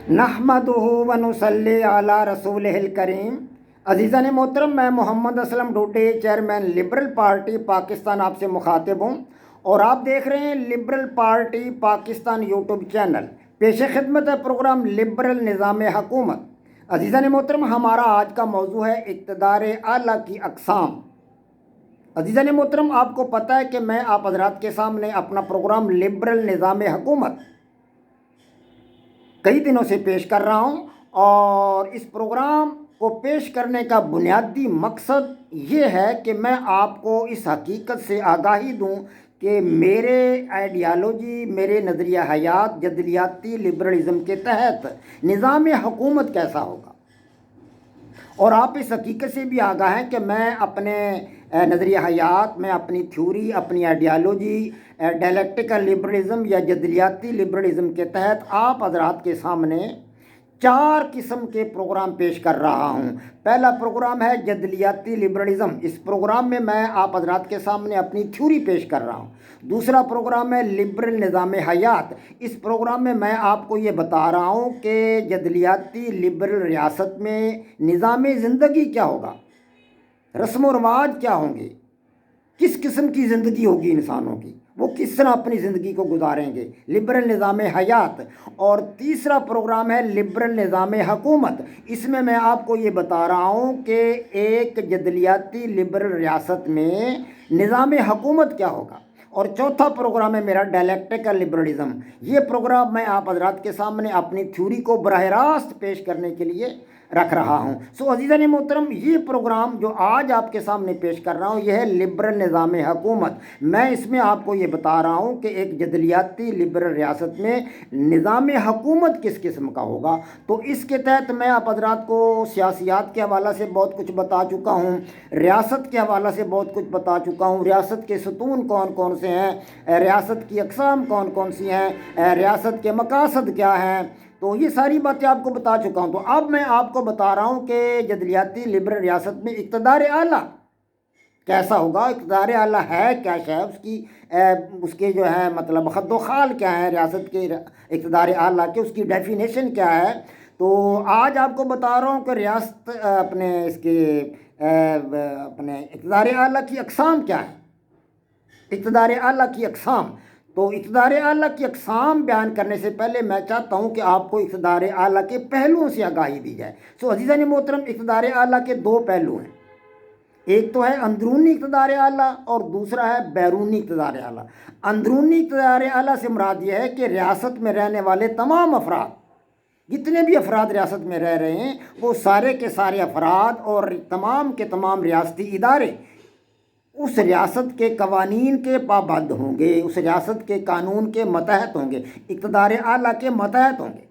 نحمدہ و نصلی علی رسولہ الکریم۔ عزیزان محترم، میں Muhammad Aslam Dode, chairman liberal party Pakistan, آپ سے مخاطب ہوں اور آپ دیکھ رہے ہیں liberal party Pakistan YouTube channel. پیش خدمت ہے پروگرام لبرل نظام حکومت۔ عزیزان محترم، ہمارا آج کا موضوع ہے اقتدار اعلیٰ کی اقسام۔ عزیزان محترم، آپ کو پتہ ہے کہ میں آپ حضرات کے سامنے اپنا پروگرام لبرل نظام حکومت کئی دنوں سے پیش کر رہا ہوں، اور اس پروگرام کو پیش کرنے کا بنیادی مقصد یہ ہے کہ میں آپ کو اس حقیقت سے آگاہی دوں کہ میرے آئیڈیالوجی، میرے نظریہ حیات جدلیاتی لبرلزم کے تحت نظام حکومت کیسا ہوگا، اور آپ اس حقیقت سے بھی آگاہ ہیں کہ میں اپنے نظریہ حیات میں اپنی تھیوری، اپنی آئیڈیالوجی ڈائلیکٹیکل لبرلزم یا جدلیاتی لبرلزم کے تحت آپ حضرات کے سامنے 4 قسم کے پروگرام پیش کر رہا ہوں۔ پہلا پروگرام ہے جدلیاتی لبرلزم۔ اس پروگرام میں میں آپ حضرات کے سامنے اپنی تھیوری پیش کر رہا ہوں۔ دوسرا پروگرام ہے لبرل نظام حیات۔ اس پروگرام میں آپ کو یہ بتا رہا ہوں کہ جدلیاتی لبرل ریاست میں نظام زندگی کیا ہوگا، رسم و رواج کیا ہوں گے، کس قسم کی زندگی ہوگی انسانوں کی، وہ کس طرح اپنی زندگی کو گزاریں گے، لبرل نظام حیات۔ اور تیسرا پروگرام ہے لبرل نظام حکومت۔ اس میں میں آپ کو یہ بتا رہا ہوں کہ ایک جدلیاتی لبرل ریاست میں نظام حکومت کیا ہوگا۔ اور چوتھا پروگرام ہے میرا ڈائلیکٹیکل لبرلزم۔ یہ پروگرام میں آپ حضرات کے سامنے اپنی تھیوری کو براہ راست پیش کرنے کے لیے رکھ رہا ہوں۔ عزیزان محترم، یہ پروگرام جو آج آپ کے سامنے پیش کر رہا ہوں یہ ہے لبرل نظام حکومت۔ میں اس میں آپ کو یہ بتا رہا ہوں کہ ایک جدلیاتی لبرل ریاست میں نظام حکومت کس قسم کا ہوگا۔ تو اس کے تحت میں آپ حضرات کو سیاسیات کے حوالہ سے بہت کچھ بتا چکا ہوں، ریاست کے حوالہ سے بہت کچھ بتا چکا ہوں، ریاست کے ستون کون کون سے ہیں، ریاست کی اقسام کون کون سی ہیں، ریاست کے مقاصد کیا ہیں، تو یہ ساری باتیں آپ کو بتا چکا ہوں۔ تو اب میں آپ کو بتا رہا ہوں کہ جدلیاتی لبرل ریاست میں اقتدار اعلیٰ کیسا ہوگا، اقتدار اعلیٰ ہے کیا شے، اس کے جو ہے مطلب خد و خال کیا ہے، ریاست کے اقتدار اعلیٰ کے اس کی ڈیفینیشن کیا ہے۔ تو آج آپ کو بتا رہا ہوں کہ ریاست اپنے اقتدار اعلیٰ کی اقسام کیا ہے، اقتدار اعلیٰ کی اقسام۔ تو اقتدار اعلیٰ کی اقسام بیان کرنے سے پہلے میں چاہتا ہوں کہ آپ کو اقتدار اعلیٰ کے پہلوؤں سے آگاہی دی جائے۔ عزیزان محترم، اقتدار اعلیٰ کے 2 پہلو ہیں، ایک تو ہے اندرونی اقتدار اعلیٰ اور دوسرا ہے بیرونی اقتدار اعلیٰ۔ اندرونی اقتدار اعلیٰ سے مراد یہ ہے کہ ریاست میں رہنے والے تمام افراد، جتنے بھی افراد ریاست میں رہ رہے ہیں، وہ سارے کے سارے افراد اور تمام کے تمام ریاستی ادارے اس ریاست کے قوانین کے پابند ہوں گے، اس ریاست کے قانون کے متحد ہوں گے، اقتدار اعلیٰ کے متحد ہوں گے،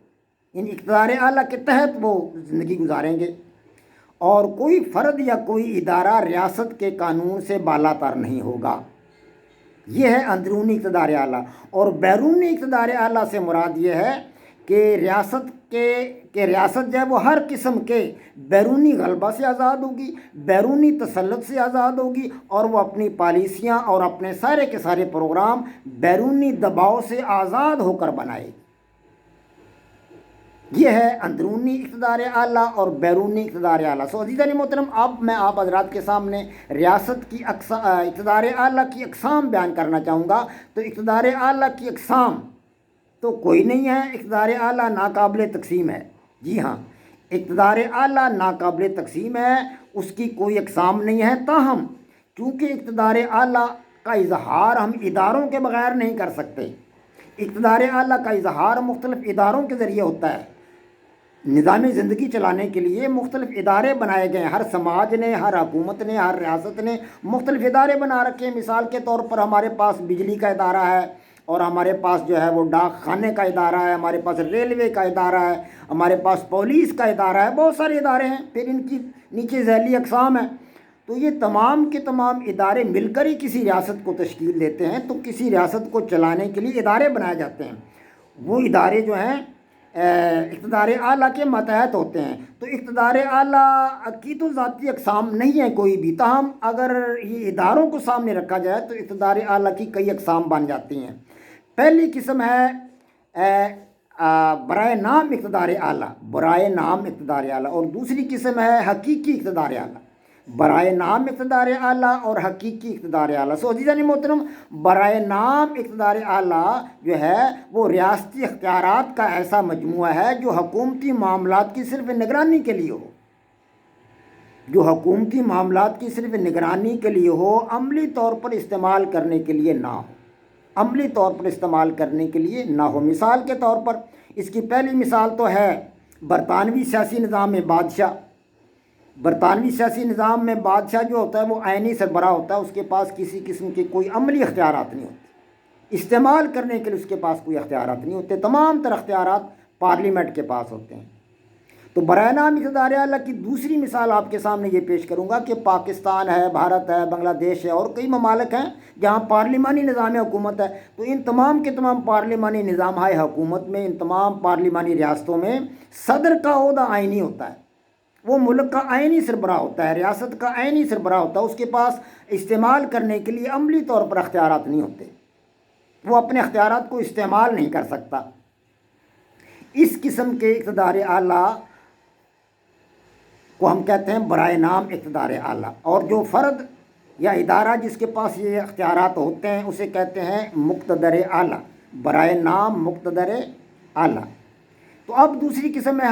ان اقتدار اعلیٰ کے تحت وہ زندگی گزاریں گے، اور کوئی فرد یا کوئی ادارہ ریاست کے قانون سے بالاتر نہیں ہوگا۔ یہ ہے اندرونی اقتدار اعلیٰ۔ اور بیرونی اقتدار اعلیٰ سے مراد یہ ہے کہ ریاست جو ہے وہ ہر قسم کے بیرونی غلبہ سے آزاد ہوگی، بیرونی تسلط سے آزاد ہوگی، اور وہ اپنی پالیسیاں اور اپنے سارے کے سارے پروگرام بیرونی دباؤ سے آزاد ہو کر بنائے گی۔ یہ ہے اندرونی اقتدار اعلیٰ اور بیرونی اقتدار اعلیٰ۔ عزیزان محترم، اب میں آپ حضرات کے سامنے ریاست کی اقتدار اعلیٰ کی اقسام بیان کرنا چاہوں گا۔ تو اقتدار اعلیٰ کی اقسام تو کوئی نہیں ہے، اقتدار اعلیٰ ناقابل تقسیم ہے۔ جی ہاں، اقتدار اعلیٰ ناقابل تقسیم ہے، اس کی کوئی اقسام نہیں ہے۔ تاہم چونکہ اقتدار اعلیٰ کا اظہار ہم اداروں کے بغیر نہیں کر سکتے، اقتدار اعلیٰ کا اظہار مختلف اداروں کے ذریعے ہوتا ہے۔ نظام زندگی چلانے کے لیے مختلف ادارے بنائے گئے ہیں، ہر سماج نے، ہر حکومت نے، ہر ریاست نے مختلف ادارے بنا رکھے ہیں۔ مثال کے طور پر ہمارے پاس بجلی کا ادارہ ہے، اور ہمارے پاس جو ہے وہ ڈاک خانے کا ادارہ ہے، ہمارے پاس ریلوے کا ادارہ ہے، ہمارے پاس پولیس کا ادارہ ہے، بہت سارے ادارے ہیں، پھر ان کی نیچے ذیلی اقسام ہیں۔ تو یہ تمام کے تمام ادارے مل کر ہی کسی ریاست کو تشکیل دیتے ہیں۔ تو کسی ریاست کو چلانے کے لیے ادارے بنائے جاتے ہیں، وہ ادارے جو ہیں اقتدار اعلیٰ کے ماتحت ہوتے ہیں۔ تو اقتدار اعلیٰ کی تو ذاتی اقسام نہیں ہے کوئی بھی، تاہم اگر یہ اداروں کو سامنے رکھا جائے تو اقتدار اعلیٰ کی کئی اقسام بن جاتی ہیں۔ پہلی قسم ہے برائے نام اقتدار اعلیٰ، برائے نام اقتدار اعلیٰ، اور دوسری قسم ہے حقیقی اقتدار اعلیٰ، برائے نام اقتدار اعلیٰ اور حقیقی اقتدار اعلیٰ۔ عزیزان محترم، برائے نام اقتدار اعلیٰ جو ہے وہ ریاستی اختیارات کا ایسا مجموعہ ہے جو حکومتی معاملات کی صرف نگرانی کے لیے ہو، جو حکومتی معاملات کی صرف نگرانی کے لیے ہو، عملی طور پر استعمال کرنے کے لیے نہ ہو، عملی طور پر استعمال کرنے کے لیے نہ ہو۔ مثال کے طور پر اس کی پہلی مثال تو ہے برطانوی سیاسی نظام میں بادشاہ۔ برطانوی سیاسی نظام میں بادشاہ جو ہوتا ہے وہ عینی سربراہ ہوتا ہے، اس کے پاس کسی قسم کے کوئی عملی اختیارات نہیں ہوتے، استعمال کرنے کے لیے اس کے پاس کوئی اختیارات نہیں ہوتے، تمام تر اختیارات پارلیمنٹ کے پاس ہوتے ہیں۔ تو برائے نام اقتدار اعلیٰ کی دوسری مثال آپ کے سامنے یہ پیش کروں گا کہ پاکستان ہے، بھارت ہے، بنگلہ دیش ہے اور کئی ممالک ہیں جہاں پارلیمانی نظام حکومت ہے۔ تو ان تمام کے تمام پارلیمانی نظام حکومت میں، ان تمام پارلیمانی ریاستوں میں صدر کا عہدہ آئینی ہوتا ہے، وہ ملک کا آئینی سربراہ ہوتا ہے، ریاست کا آئینی سربراہ ہوتا ہے، اس کے پاس استعمال کرنے کے لیے عملی طور پر اختیارات نہیں ہوتے، وہ اپنے اختیارات کو استعمال نہیں کر سکتا۔ اس قسم کے اقتدار اعلیٰ کو ہم کہتے ہیں برائے نام اقتدار اعلیٰ، اور جو فرد یا ادارہ جس کے پاس یہ اختیارات ہوتے ہیں اسے کہتے ہیں مقتدر اعلیٰ، برائے نام مقتدر اعلیٰ۔ تو اب دوسری قسم ہے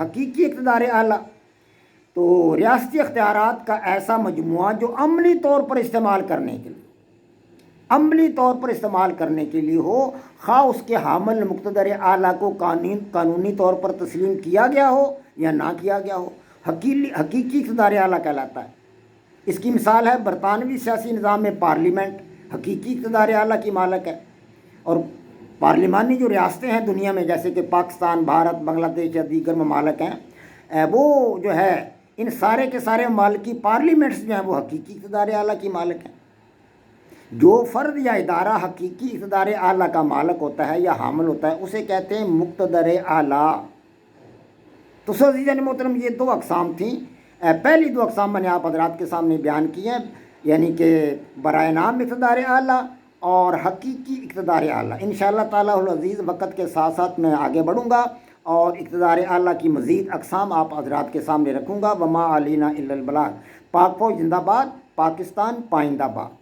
حقیقی اقتدار اعلیٰ، تو ریاستی اختیارات کا ایسا مجموعہ جو عملی طور پر استعمال کرنے کے لیے، عملی طور پر استعمال کرنے کے لیے ہو، خواہ اس کے حامل مقتدر اعلیٰ کو قانونی طور پر تسلیم کیا گیا ہو یا نہ کیا گیا ہو، حقیقی اقتدار اعلیٰ کہلاتا ہے۔ اس کی مثال ہے برطانوی سیاسی نظام میں پارلیمنٹ حقیقی اقتدار اعلیٰ کی مالک ہے، اور پارلیمانی جو ریاستیں ہیں دنیا میں جیسے کہ پاکستان، بھارت، بنگلہ دیش یا دیگر ممالک ہیں، وہ جو ہے ان سارے کے سارے ممالک کی پارلیمنٹس جو ہیں وہ حقیقی اقتدار اعلیٰ کی مالک ہیں۔ جو فرد یا ادارہ حقیقی اقتدار اعلیٰ کا مالک ہوتا ہے یا حامل ہوتا ہے اسے کہتے ہیں مقتدر اعلیٰ۔ تو عزیزان محترم، یہ دو اقسام تھیں، پہلی دو اقسام میں نے آپ حضرات کے سامنے بیان کی ہیں، یعنی کہ برائے نام اقتدار اعلیٰ اور حقیقی اقتدار اعلیٰ۔ انشاءاللہ تعالیٰ العزیز وقت کے ساتھ ساتھ میں آگے بڑھوں گا اور اقتدار اعلیٰ کی مزید اقسام آپ حضرات کے سامنے رکھوں گا۔ وما علینا الا البلاغ۔ پاک فوج زندہ باد، پاکستان پائندہ باد۔